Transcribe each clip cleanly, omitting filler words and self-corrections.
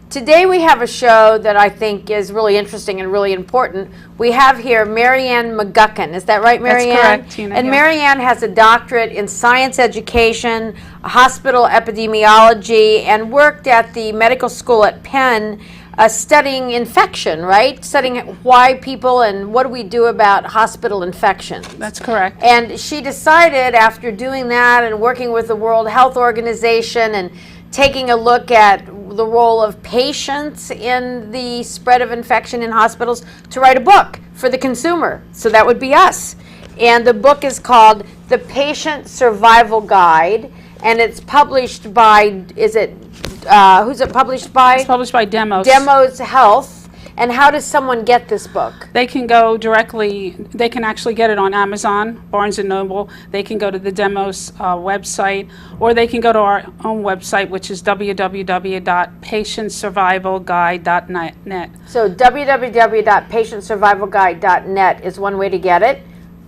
Today we have a show that I think is really interesting and really important. We have here Maryanne McGukin. Is that right, Maryanne? That's correct, Teena. And Maryanne has a doctorate in science education, hospital epidemiology, and worked at the medical school at Penn studying infection, right? Studying why people and what do we do about hospital infections. That's correct. And she decided after doing that and working with the World Health Organization and taking a look at the role of patients in the spread of infection in hospitals to write a book for the consumer. So that would be us. And the book is called The Patient Survival Guide, and it's published by, who's it published by? It's published by Demos. Demos Health. And how does someone get this book? They can go directly, they can actually get it on Amazon, Barnes & Noble. They can go to the Demos website, or they can go to our own website, which is www.patientsurvivalguide.net. So www.patientsurvivalguide.net is one way to get it,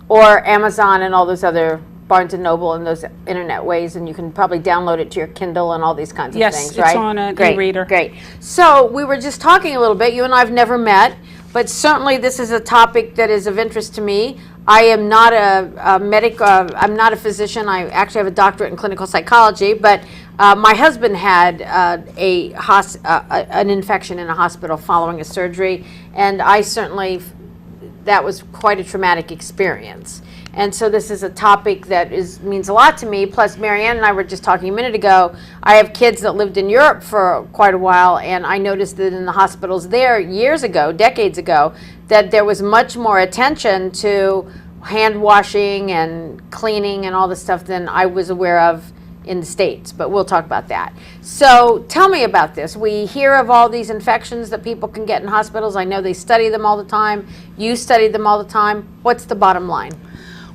or Amazon and all those other Barnes & Noble and those internet ways, and you can probably download it to your Kindle and all these kinds of things, right? Yes, it's on an e-reader. Great. So we were just talking a little bit. You and I have never met, but certainly this is a topic that is of interest to me. I am not I'm not a physician. I actually have a doctorate in clinical psychology, but my husband had an infection in a hospital following a surgery, and that was quite a traumatic experience. And so this is a topic that means a lot to me. Plus, Maryanne and I were just talking a minute ago. I have kids that lived in Europe for quite a while, and I noticed that in the hospitals there years ago, decades ago, that there was much more attention to hand washing and cleaning and all this stuff than I was aware of in the States, but we'll talk about that. So tell me about this. We hear of all these infections that people can get in hospitals. I know they study them all the time. You study them all the time. What's the bottom line?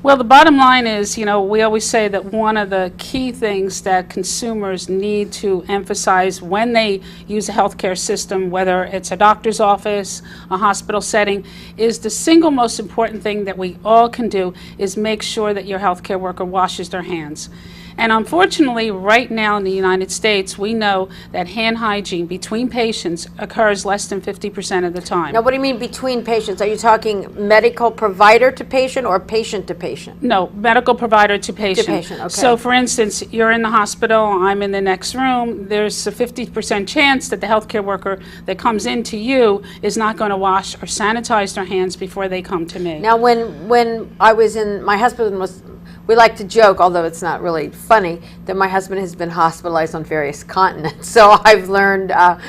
Well, the bottom line is, we always say that one of the key things that consumers need to emphasize when they use a healthcare system, whether it's a doctor's office, a hospital setting, is the single most important thing that we all can do is make sure that your healthcare worker washes their hands. And unfortunately, right now in the United States, we know that hand hygiene between patients occurs less than 50% of the time. Now, what do you mean between patients? Are you talking medical provider to patient or patient to patient? No, medical provider to patient. To patient, okay. So, for instance, you're in the hospital, I'm in the next room, there's a 50% chance that the healthcare worker that comes into you is not going to wash or sanitize their hands before they come to me. Now, when I was my husband was, we like to joke, although it's not really funny, that my husband has been hospitalized on various continents. So I've learned that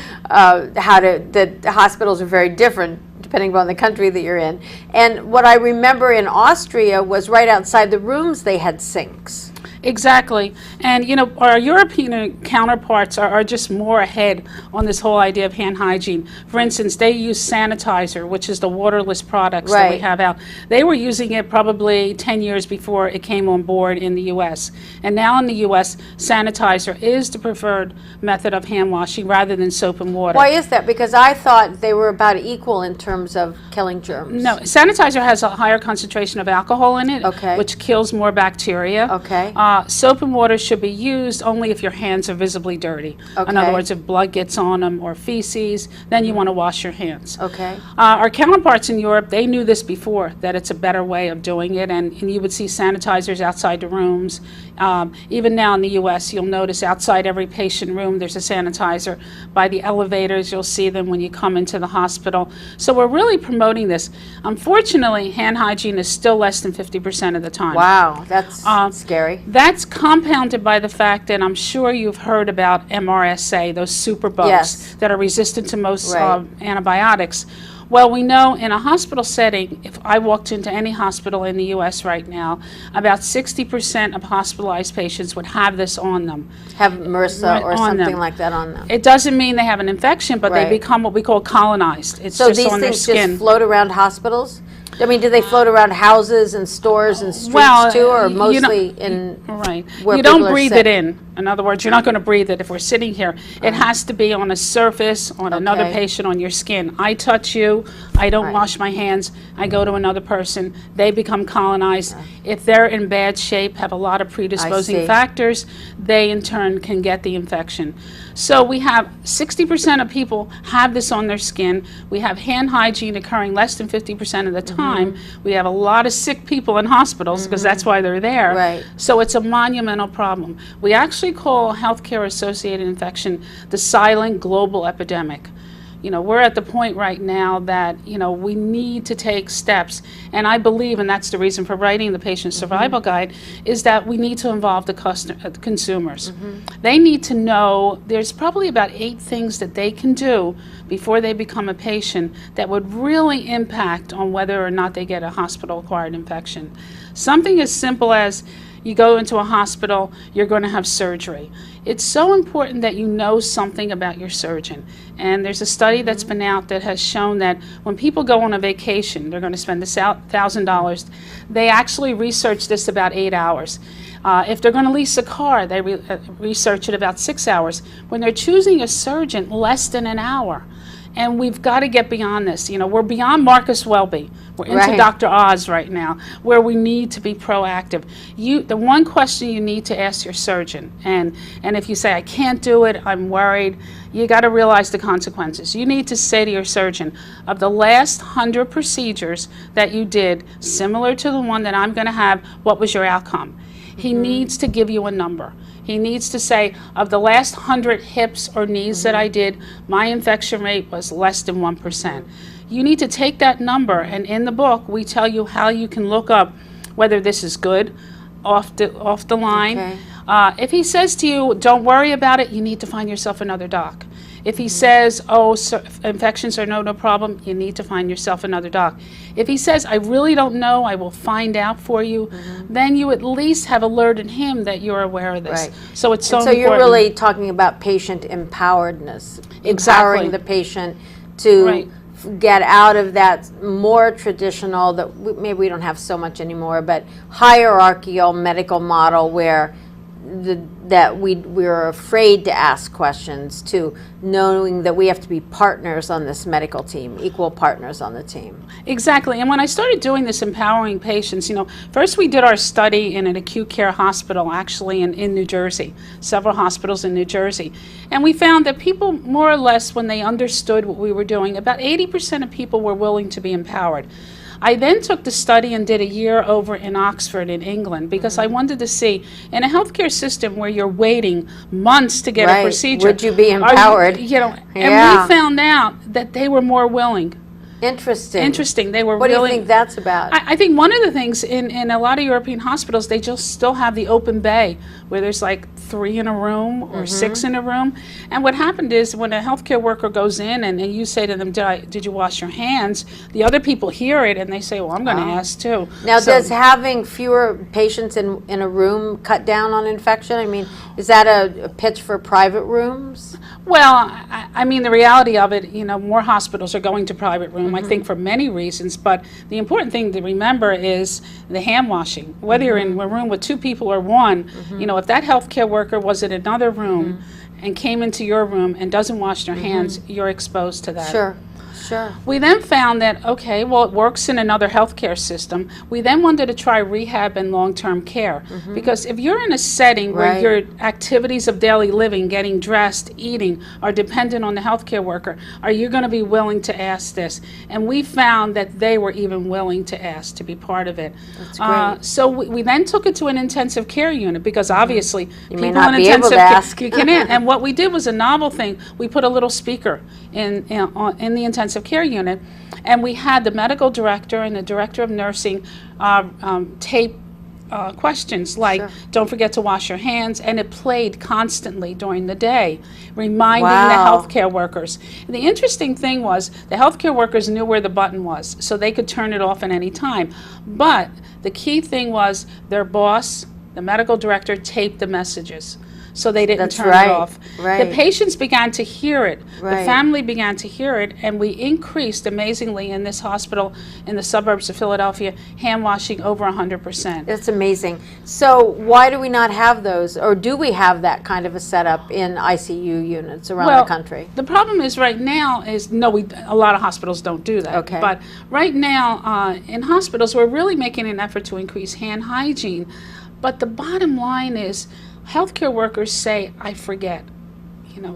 hospitals are very different depending upon the country that you're in. And what I remember in Austria was right outside the rooms they had sinks. Exactly. And, our European counterparts are just more ahead on this whole idea of hand hygiene. For instance, they use sanitizer, which is the waterless products that we have out. They were using it probably 10 years before it came on board in the U.S. And now in the U.S., sanitizer is the preferred method of hand washing rather than soap and water. Why is that? Because I thought they were about equal in terms of killing germs. No, sanitizer has a higher concentration of alcohol in it, which kills more bacteria. Okay. Soap and water should be used only if your hands are visibly dirty. In other words, if blood gets on them or feces, then you want to wash your hands. Okay. Our counterparts in Europe, they knew this before, that it's a better way of doing it, and you would see sanitizers outside the rooms. Even now in the U.S., you'll notice outside every patient room there's a sanitizer. By the elevators, you'll see them when you come into the hospital. So we're really promoting this. Unfortunately, hand hygiene is still less than 50% of the time. Wow, that's scary. That's compounded by the fact that I'm sure you've heard about MRSA, those superbugs that are resistant to most antibiotics. Well, we know in a hospital setting, if I walked into any hospital in the U.S. right now, about 60% of hospitalized patients would have this on them. Have MRSA or something like that on them. It doesn't mean they have an infection, but they become what we call colonized. It's so just these on their things skin. just float around hospitals? I mean, do they float around houses and stores and streets too, or mostly in where people you don't are breathe sick? it in. In other words, you're not going to breathe it if we're sitting here. It has to be on a surface, on another patient, on your skin. I touch you, I don't wash my hands, I go to another person, they become colonized. If they're in bad shape, have a lot of predisposing factors, they in turn can get the infection. So we have 60% of people have this on their skin. We have hand hygiene occurring less than 50% of the time. We have a lot of sick people in hospitals because that's why they're there. Right. So it's a monumental problem. We actually call healthcare associated infection the silent global epidemic. You know, we're at the point right now that, you know, we need to take steps. And I believe, and that's the reason for writing the patient survival guide, is that we need to involve the consumers. They need to know there's probably about 8 things that they can do before they become a patient that would really impact on whether or not they get a hospital-acquired infection. Something as simple as you go into a hospital, you're going to have surgery. It's so important that you know something about your surgeon. And there's a study that's been out that has shown that when people go on a vacation, they're going to spend $1,000. They actually research this about 8 hours. If they're going to lease a car, they research it about 6 hours. When they're choosing a surgeon, less than an hour. And we've got to get beyond this. You know, we're beyond Marcus Welby. We're into Dr. Oz right now, where we need to be proactive. The one question you need to ask your surgeon, and if you say, I can't do it, I'm worried, you got to realize the consequences. You need to say to your surgeon, of the last 100 procedures that you did, similar to the one that I'm going to have, what was your outcome? He needs to give you a number. He needs to say, of the last 100 hips or knees that I did, my infection rate was less than 1%. You need to take that number, and in the book, we tell you how you can look up whether this is good, off the line. Okay. If he says to you, don't worry about it, you need to find yourself another doc. If he says, oh, infections are no problem, you need to find yourself another doc. If he says, I really don't know, I will find out for you, then you at least have alerted him that you're aware of this. Right. So it's so So important. you're really talking about patient empoweredness, empowering the patient to get out of that more traditional, that maybe we don't have so much anymore, but hierarchical medical model where we're afraid to ask questions, to knowing that we have to be partners on this medical team, equal partners on the team. Exactly. And when I started doing this empowering patients, you know, first we did our study in an acute care hospital, actually in New Jersey, several hospitals in New Jersey. And we found that people, more or less, when they understood what we were doing, about 80% of people were willing to be empowered. I then took the study and did a year over in Oxford in England because I wanted to see, in a healthcare system where you're waiting months to get a procedure, would you be empowered? And we found out that they were more willing. Interesting. They were What really, do you think that's about? I think one of the things in a lot of European hospitals, they just still have the open bay where there's like 3 in a room or 6 in a room. And what happened is when a healthcare worker goes in and you say to them, did you wash your hands? The other people hear it and they say, well, I'm going to ask too. Now, does having fewer patients in a room cut down on infection? I mean, is that a pitch for private rooms? Well, I mean, the reality of it, you know, more hospitals are going to private room, I think, for many reasons. But the important thing to remember is the hand washing. Whether you're in a room with 2 people or 1, you know, if that healthcare worker was in another room and came into your room and doesn't wash their hands, you're exposed to that. Sure. We then found that, okay, well, it works in another healthcare system. We then wanted to try rehab and long-term care. Because if you're in a setting where your activities of daily living, getting dressed, eating, are dependent on the healthcare worker, are you going to be willing to ask this? And we found that they were even willing to ask to be part of it. That's great. So we then took it to an intensive care unit because obviously you people may not in be able intensive to care, ask. you can and what we did was a novel thing. We put a little speaker in the intensive care unit, and we had the medical director and the director of nursing tape questions like, don't forget to wash your hands, and it played constantly during the day, reminding the healthcare workers. And the interesting thing was the healthcare workers knew where the button was, so they could turn it off at any time. But the key thing was their boss, the medical director, taped the messages. So they didn't turn it off. The patients began to hear it. The family began to hear it, and we increased amazingly in this hospital in the suburbs of Philadelphia, hand washing over 100%. That's amazing. So why do we not have those, or do we have that kind of a setup in ICU units around the country? The problem is right now is, a lot of hospitals don't do that. Okay. But right now in hospitals, we're really making an effort to increase hand hygiene. But the bottom line is, healthcare workers say, I forget.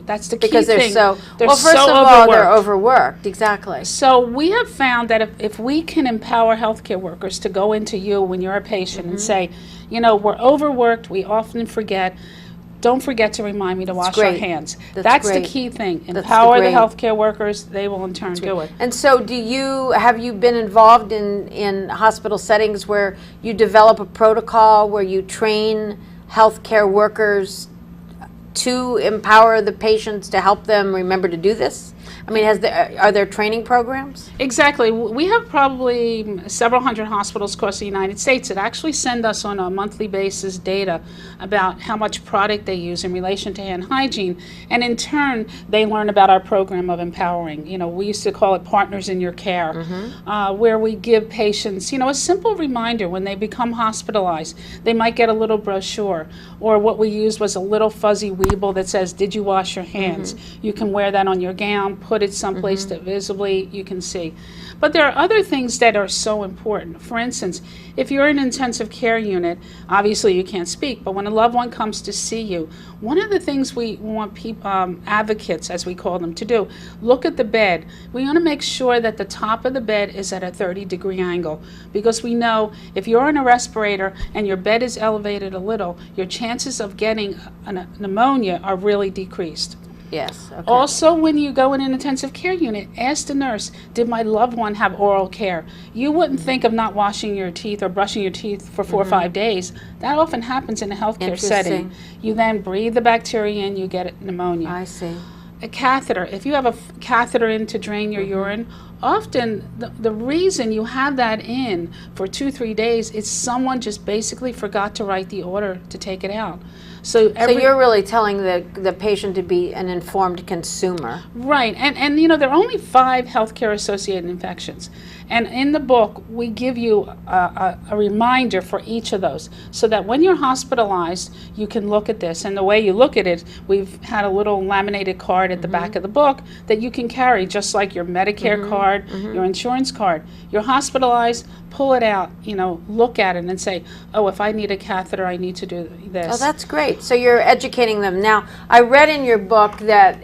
That's the key Because they're thing. so, They're well, first so of all, they're overworked. overworked, exactly. So we have found that if we can empower healthcare workers to go into you when you're a patient and say, we're overworked, we often forget. Don't forget to remind me to wash our great. hands. That's the great. key thing. That's Empower the great. healthcare workers. They will in turn do it. And so have you been involved in hospital settings where you develop a protocol where you train healthcare workers to empower the patients to help them remember to do this? I mean, are there training programs? Exactly. We have probably several hundred hospitals across the United States that actually send us on a monthly basis data about how much product they use in relation to hand hygiene. And in turn, they learn about our program of empowering. We used to call it Partners in Your Care, where we give patients, a simple reminder when they become hospitalized. They might get a little brochure, or what we used was a little fuzzy weeble that says, "Did you wash your hands?" You can wear that on your gown, put it someplace that visibly you can see. But there are other things that are so important. For instance, if you're in an intensive care unit, obviously you can't speak, but when a loved one comes to see you, one of the things we want people, advocates, as we call them, to do, look at the bed. We want to make sure that the top of the bed is at a 30-degree angle, because we know if you're on a respirator and your bed is elevated a little, your chances of getting a pneumonia are really decreased. Yes. Okay. Also, when you go in an intensive care unit, ask the nurse, did my loved one have oral care? You wouldn't think of not washing your teeth or brushing your teeth for 4 or 5 days. That often happens in a healthcare setting. You then breathe the bacteria in, you get pneumonia. I see. A catheter, if you have a catheter in to drain your urine, often the reason you have that in for 2-3 days is someone just basically forgot to write the order to take it out. So you're really telling the patient to be an informed consumer. Right, and there are only 5 healthcare associated infections. And in the book, we give you a reminder for each of those, so that when you're hospitalized, you can look at this. And the way you look at it, we've had a little laminated card at the back of the book that you can carry, just like your Medicare card, your insurance card. You're hospitalized, pull it out, look at it and say, oh, if I need a catheter, I need to do this. Oh, that's great. So you're educating them. Now, I read in your book that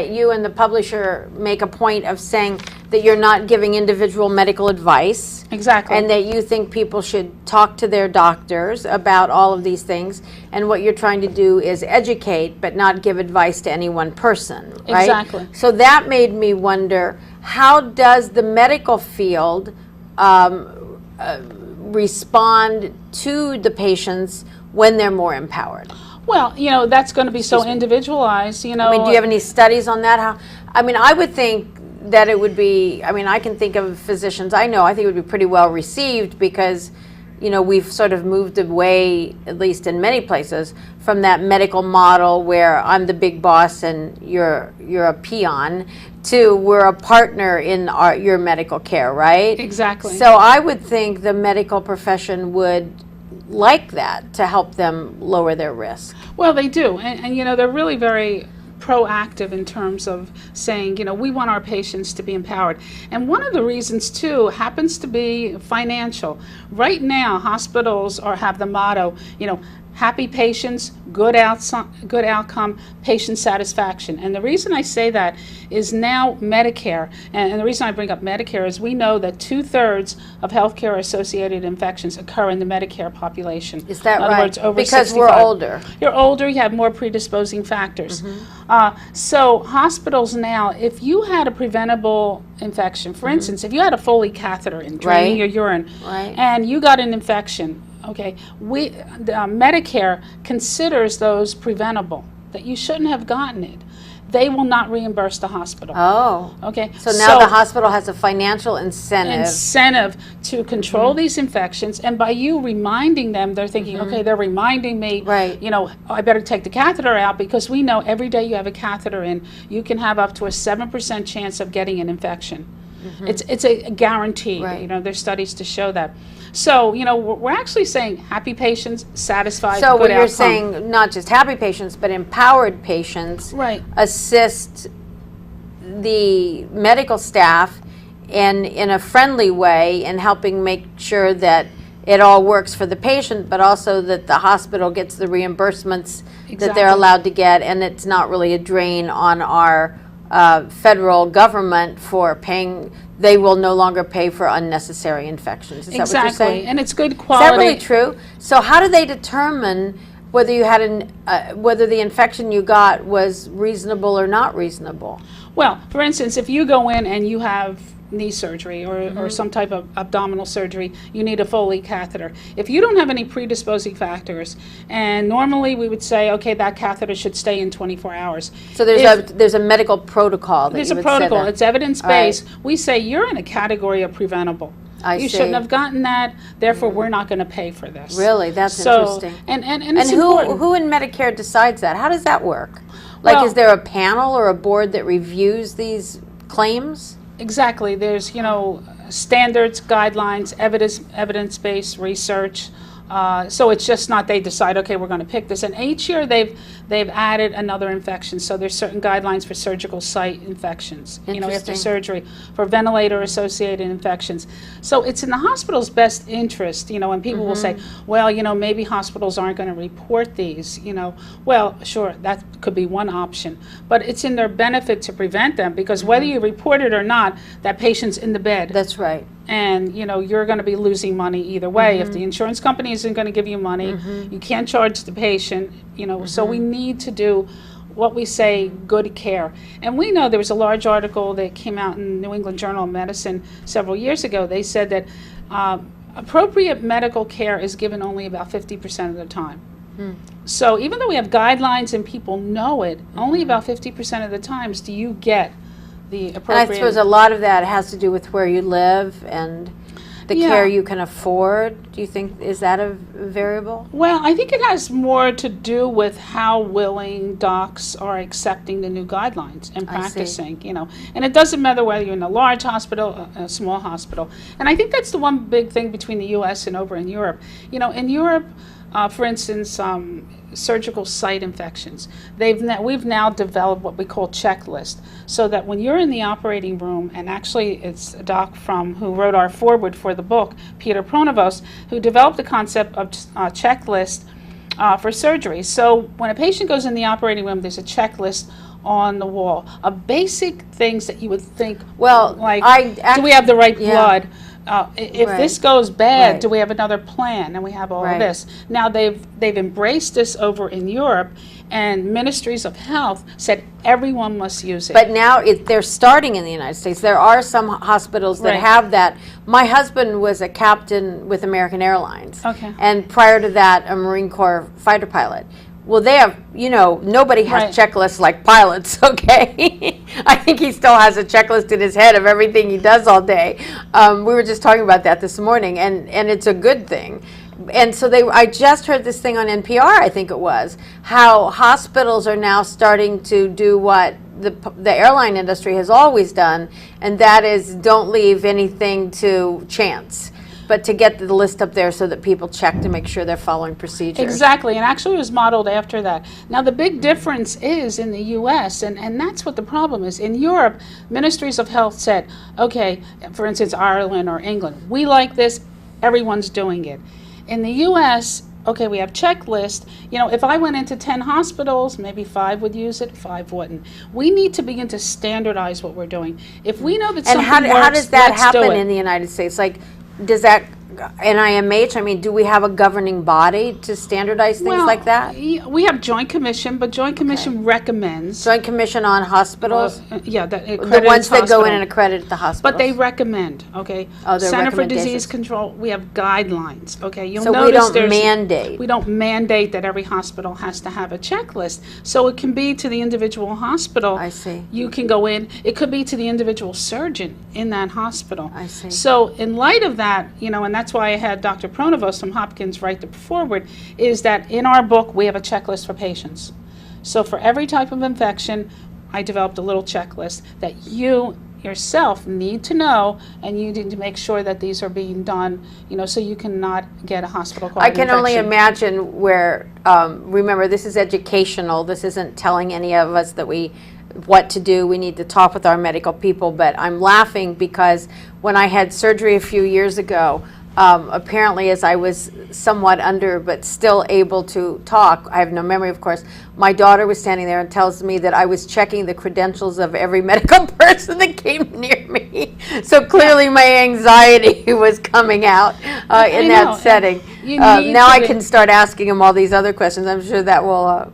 you and the publisher make a point of saying that you're not giving individual medical advice. Exactly. And that you think people should talk to their doctors about all of these things. And what you're trying to do is educate, but not give advice to any one person, right? Exactly. So that made me wonder, how does the medical field respond to the patients when they're more empowered? Well, that's going to be so individualized, I mean, do you have any studies on that? I would think that it would be, I can think of physicians I think it would be pretty well received, because, we've sort of moved away, at least in many places, from that medical model where I'm the big boss and you're a peon, to we're a partner in your medical care, right? Exactly. So I would think the medical profession would like that to help them lower their risk. Well, they do, and they're really very proactive in terms of saying, we want our patients to be empowered. And one of the reasons, too, happens to be financial. Right now, hospitals have the motto, happy patients, good outcome, patient satisfaction. And the reason I say that is now Medicare, and the reason I bring up Medicare is we know that 2/3 of healthcare associated infections occur in the Medicare population. Is that in other right? words, over because 65. we're older. You're older, you have more predisposing factors. So hospitals now, if you had a preventable infection, for instance, if you had a Foley catheter in draining your urine, and you got an infection, okay, Medicare considers those preventable, that you shouldn't have gotten it. They will not reimburse the hospital. Oh. Okay. So now the hospital has a financial incentive to control these infections, and by you reminding them, they're thinking, okay, they're reminding me, I better take the catheter out, because we know every day you have a catheter in, you can have up to a 7% chance of getting an infection. It's a guarantee. There's studies to show that. So, we're actually saying happy patients, satisfied, So good what you're outcome. saying, not just happy patients, but empowered patients assist the medical staff in a friendly way in helping make sure that it all works for the patient, but also that the hospital gets the reimbursements that they're Exactly. allowed to get, and it's not really a drain on our federal government for paying. They will no longer pay for unnecessary infections. Is that what you're Exactly, saying? and it's good Is quality. that really true? So how do they determine whether you had whether the infection you got was reasonable or not reasonable? Well, for instance, if you go in and you have knee surgery or some type of abdominal surgery, you need a Foley catheter. If you don't have any predisposing factors, and normally we would say, okay, that catheter should stay in 24 hours. So there's a medical protocol that There's you a would set protocol. up. It's evidence-based. We say you're in a category of preventable. I You see. shouldn't have gotten that, therefore we're not going to pay for this. Really? That's So, interesting. And And it's who important. in Medicare decides that? How does that work? Like, Well- is there a panel or a board that reviews these claims? Exactly. There's, standards, guidelines, evidence-based research. So it's just not they decide, okay, we're going to pick this. And each year they've added another infection. So there's certain guidelines for surgical site infections, after Interesting. surgery, for ventilator-associated infections. So it's in the hospital's best interest, and people will say, well, maybe hospitals aren't going to report these, Well, sure, that could be one option. But it's in their benefit to prevent them, because whether you report it or not, that patient's in the bed. That's right. And you're going to be losing money either way. If the insurance company isn't going to give you money, you can't charge the patient. So we need to do what we say good care. And we know there was a large article that came out in New England Journal of Medicine several years ago. They said that appropriate medical care is given only about 50% of the time. So even though we have guidelines and people know it, only about 50% of the times do you get the And I appropriate. suppose a lot of that has to do with where you live and the Yeah. care you can afford. Do you think, is that a variable? Well, I think it has more to do with how willing docs are accepting the new guidelines and I see. practicing, And it doesn't matter whether you're in a large hospital, a small hospital. And I think that's the one big thing between the U.S. and over in Europe. In Europe, for instance, surgical site infections, we've now developed what we call checklist, so that when you're in the operating room, and actually it's a doc who wrote our foreword for the book, Peter Pronovost, who developed the concept of checklist for surgery. So when a patient goes in the operating room, there's a checklist on the wall of basic things that you would think, Well, like, I do we have the right yeah. blood? If Right. this goes bad, Right. do we have another plan? And we have all Right. of this. Now they've embraced this over in Europe, and ministries of health said everyone must use it. But now they're starting in the United States. There are some hospitals that Right. have that. My husband was a captain with American Airlines. Okay. And prior to that, a Marine Corps fighter pilot. Well, they have, nobody has Right. checklists like pilots, okay? I think he still has a checklist in his head of everything he does all day. We were just talking about that this morning, and it's a good thing. And so I just heard this thing on NPR, I think it was, how hospitals are now starting to do what the airline industry has always done, and that is don't leave anything to chance, but to get the list up there so that people check to make sure they're following procedures. Exactly, and actually it was modeled after that. Now the big difference is in the U.S., and that's what the problem is. In Europe, ministries of health said, okay, for instance, Ireland or England, we like this, everyone's doing it. In the U.S., okay, we have checklists. If I went into 10 hospitals, maybe 5 would use it, 5 wouldn't. We need to begin to standardize what we're doing. If we know that And something how works, does that let's do happen it. in the United States? Like, does that NIMH, I mean, do we have a governing body to standardize things like that? We have Joint Commission, but Joint Commission recommends. Joint Commission on Hospitals? Yeah, that The accredits ones that go in hospital. and accredit the hospitals? But they recommend, okay? Oh, they're Center for recommendations. Disease Control, we have guidelines, okay? You'll So we notice don't there's- mandate. We don't mandate that every hospital has to have a checklist. So it can be to the individual hospital. I see. You can go in. It could be to the individual surgeon in that hospital. I see. So in light of that, and that's why I had Dr. Pronovost from Hopkins write the foreword, is that in our book we have a checklist for patients. So for every type of infection, I developed a little checklist that you yourself need to know, and you need to make sure that these are being done, so you cannot get a hospital-acquired I can only infection. imagine where, remember, this is educational. This isn't telling any of us that what to do. We need to talk with our medical people. But I'm laughing because when I had surgery a few years ago, apparently, as I was somewhat under but still able to talk, I have no memory, of course, my daughter was standing there and tells me that I was checking the credentials of every medical person that came near me. So clearly my anxiety was coming out in that setting. Now I can start asking him all these other questions. I'm sure that will...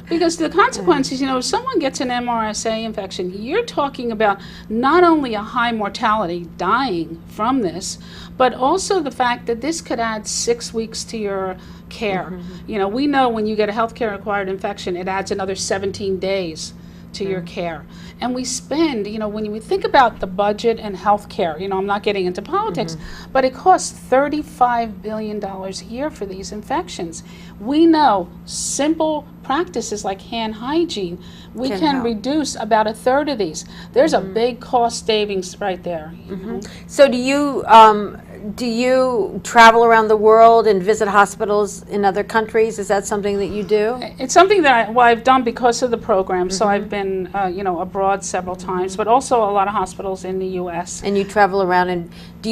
Because the consequences, if someone gets an MRSA infection, you're talking about not only a high mortality, dying from this, but also the fact that this could add 6 weeks to your care. We know when you get a healthcare acquired infection, it adds another 17 days to your care. And we spend, when we think about the budget and healthcare, I'm not getting into politics, but it costs $35 billion a year for these infections. We know simple practices like hand hygiene, we can reduce about a third of these. There's a big cost savings right there. So do you travel around the world and visit hospitals in other countries? Is that something that you do? It's something that I've done because of the program. So I've been, abroad several times, but also a lot of hospitals in the U.S. And you travel around, and do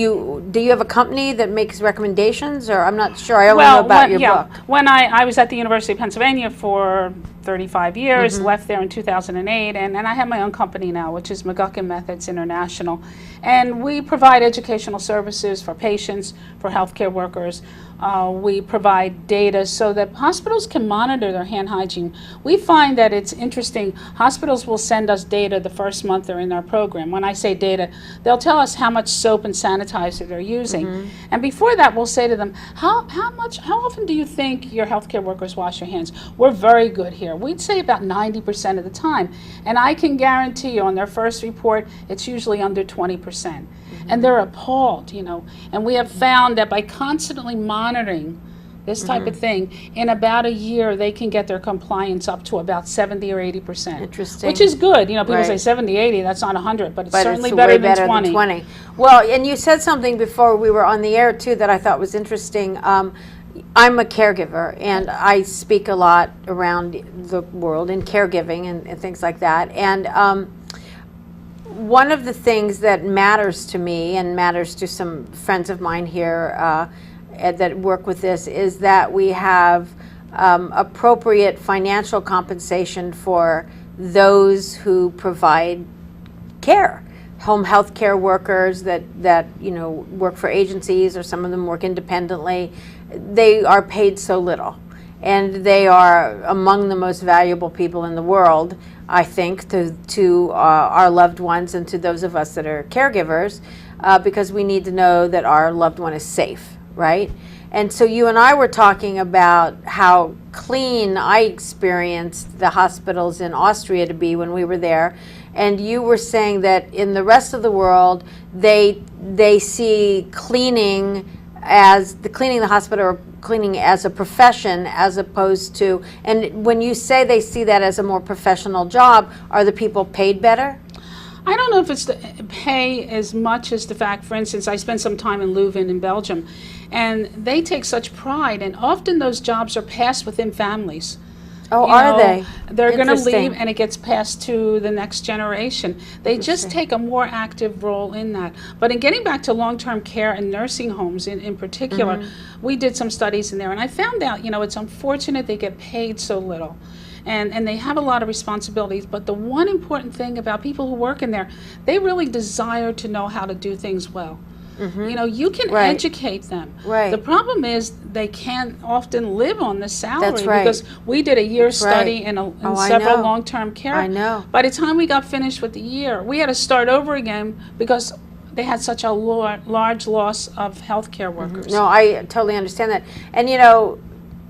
you have a company that makes recommendations, or I'm not sure. I only know about your book. When I was at the University of Pennsylvania for 35 years, left there in 2008, and I have my own company now, which is McGukin Methods International. And we provide educational services for patients, for healthcare workers. We provide data so that hospitals can monitor their hand hygiene. We find that it's interesting. Hospitals will send us data the first month they're in our program. When I say data, they'll tell us how much soap and sanitizer they're using. And before that, we'll say to them, how often do you think your healthcare workers wash your hands? We're very good here. We'd say about 90% of the time. And I can guarantee you on their first report, it's usually under 20%. And they're appalled, And we have found that by constantly monitoring this type of thing, in about a year, they can get their compliance up to about 70 or 80%. Interesting. Which is good. People say 70, 80, that's not 100, but it's certainly it's better, way better than 20. Well, and you said something before we were on the air, too, that I thought was interesting. I'm a caregiver, and I speak a lot around the world in caregiving and things like that. And one of the things that matters to me and matters to some friends of mine here that work with this is that we have appropriate financial compensation for those who provide care. Home health care workers that work for agencies, or some of them work independently. They are paid so little, and they are among the most valuable people in the world, I think, to our loved ones and to those of us that are caregivers, because we need to know that our loved one is safe, right? And so you and I were talking about how clean I experienced the hospitals in Austria to be when we were there, and you were saying that in the rest of the world they see cleaning the hospital, or cleaning as a profession, as opposed to, and when you say they see that as a more professional job, are the people paid better? I don't know if it's the pay as much as the fact, for instance, I spent some time in Leuven in Belgium, and they take such pride, and often those jobs are passed within families. Oh, are they? They're going to leave, and it gets passed to the next generation. They just take a more active role in that. But in getting back to long-term care and nursing homes in particular, we did some studies in there, and I found out, it's unfortunate they get paid so little. And they have a lot of responsibilities, but the one important thing about people who work in there, they really desire to know how to do things well. You can educate them. Right. The problem is they can't often live on the salary. That's right. Because we did a year's study in several long-term care. I know. By the time we got finished with the year, we had to start over again because they had such a large loss of healthcare workers. No, I totally understand that. And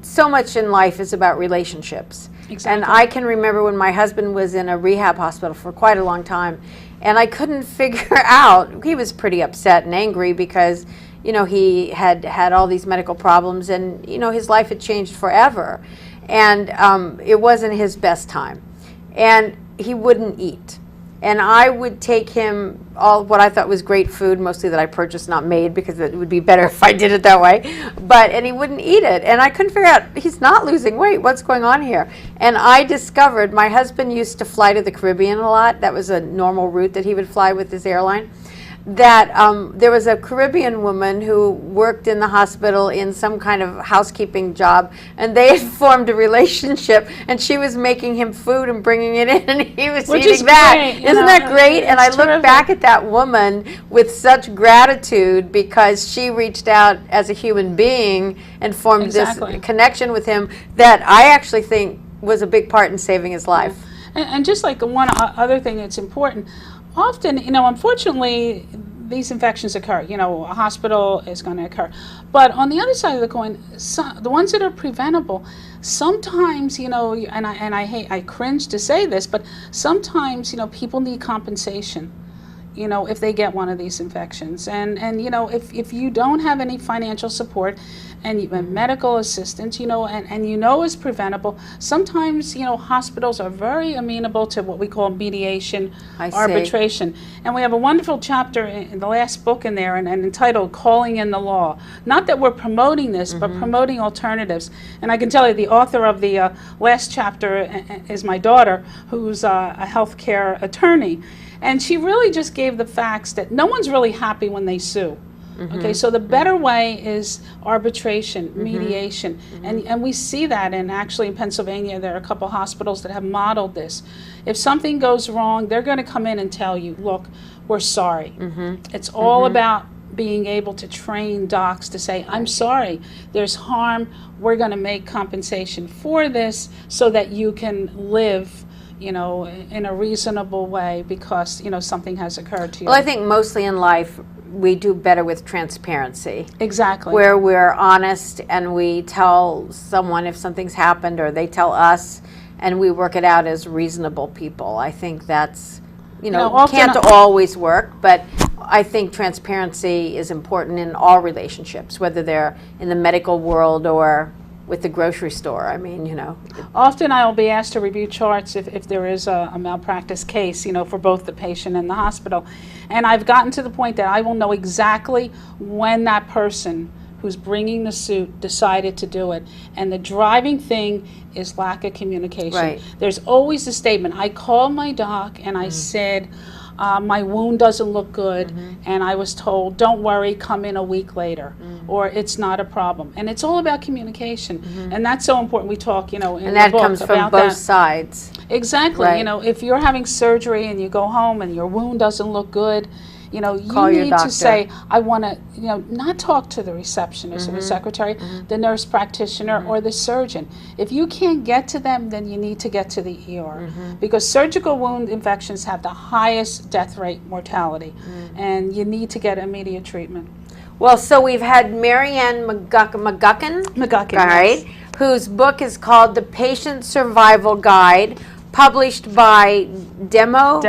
so much in life is about relationships. Exactly. And I can remember when my husband was in a rehab hospital for quite a long time, and I couldn't figure out, he was pretty upset and angry because, he had all these medical problems, and, his life had changed forever. And it wasn't his best time. And he wouldn't eat. And I would take him all what I thought was great food, mostly that I purchased, not made, because it would be better if I did it that way. And he wouldn't eat it. And I couldn't figure out, he's not losing weight. What's going on here? And I discovered my husband used to fly to the Caribbean a lot. That was a normal route that he would fly with his airline. that there was a Caribbean woman who worked in the hospital in some kind of housekeeping job, and they had formed a relationship, and she was making him food and bringing it in, and he was Which eating is that. great, you Isn't know, that great? And I it's look terrific. back at that woman with such gratitude because she reached out as a human being and formed Exactly. this connection with him that I actually think was a big part in saving his life. And just like one other thing that's important, often, unfortunately, these infections occur. A hospital is going to occur. But on the other side of the coin, the ones that are preventable, sometimes, and I cringe to say this, but sometimes, people need compensation, if they get one of these infections. And if you don't have any financial support and medical assistance, and it's preventable, sometimes, hospitals are very amenable to what we call mediation, I see. arbitration. And we have a wonderful chapter in the last book in there and entitled Calling in the Law. Not that we're promoting this, but promoting alternatives. And I can tell you the author of the last chapter is my daughter, who's a healthcare attorney. And she really just gave the facts that no one's really happy when they sue. Okay, so the better way is arbitration, mediation, and we see that actually in Pennsylvania there are a couple hospitals that have modeled this. If something goes wrong, they're going to come in and tell you, look, we're sorry. It's all about being able to train docs to say, I'm sorry, there's harm, we're going to make compensation for this so that you can live in a reasonable way because, something has occurred to you. Well, I think mostly in life, we do better with transparency. Exactly. Where we're honest and we tell someone if something's happened or they tell us and we work it out as reasonable people. I think that's, often can't always work, but I think transparency is important in all relationships, whether they're in the medical world or with the grocery store. I mean, Often I will be asked to review charts if there is a malpractice case, for both the patient and the hospital. And I've gotten to the point that I will know exactly when that person who's bringing the suit decided to do it. And the driving thing is lack of communication. Right. There's always a statement. I called my doc and I said, my wound doesn't look good, and I was told, don't worry, come in a week later, or it's not a problem. And it's all about communication, and that's so important. We talk, in and the that book comes from about both that. sides. Exactly. Right. If you're having surgery and you go home and your wound doesn't look good, you Call your need doctor. to say, I want to, not talk to the receptionist or the secretary, the nurse practitioner or the surgeon. If you can't get to them, then you need to get to the ER because surgical wound infections have the highest death rate mortality, and you need to get immediate treatment. Well, so we've had Maryanne McGukin, McGukin, all right, yes. whose book is called The Patient Survival Guide, published by Demos.com.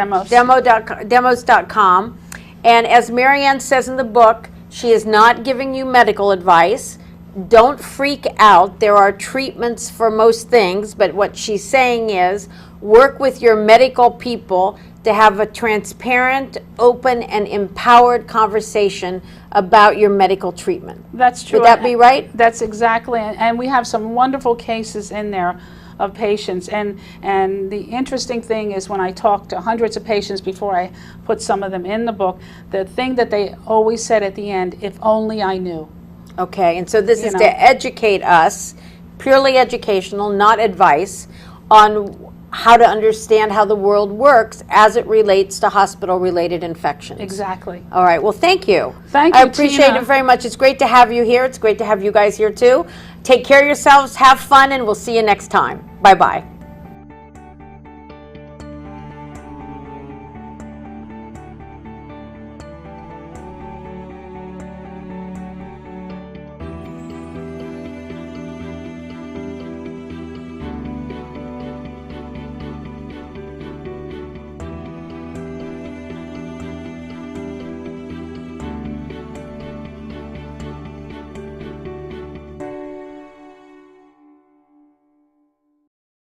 And as Maryanne says in the book, she is not giving you medical advice. Don't freak out. There are treatments for most things, but what she's saying is work with your medical people to have a transparent, open, and empowered conversation about your medical treatment. That's true. Would that be right? That's exactly, and we have some wonderful cases in there of patients, and the interesting thing is when I talk to hundreds of patients before I put some of them in the book, the thing that they always said at the end, if only I knew. Okay, and so this is to educate us, purely educational, not advice, on how to understand how the world works as it relates to hospital-related infections. Exactly. All right, well, thank you. Thank you, I appreciate Teena. it very much. It's great to have you here. It's great to have you guys here, too. Take care of yourselves, have fun, and we'll see you next time. Bye-bye.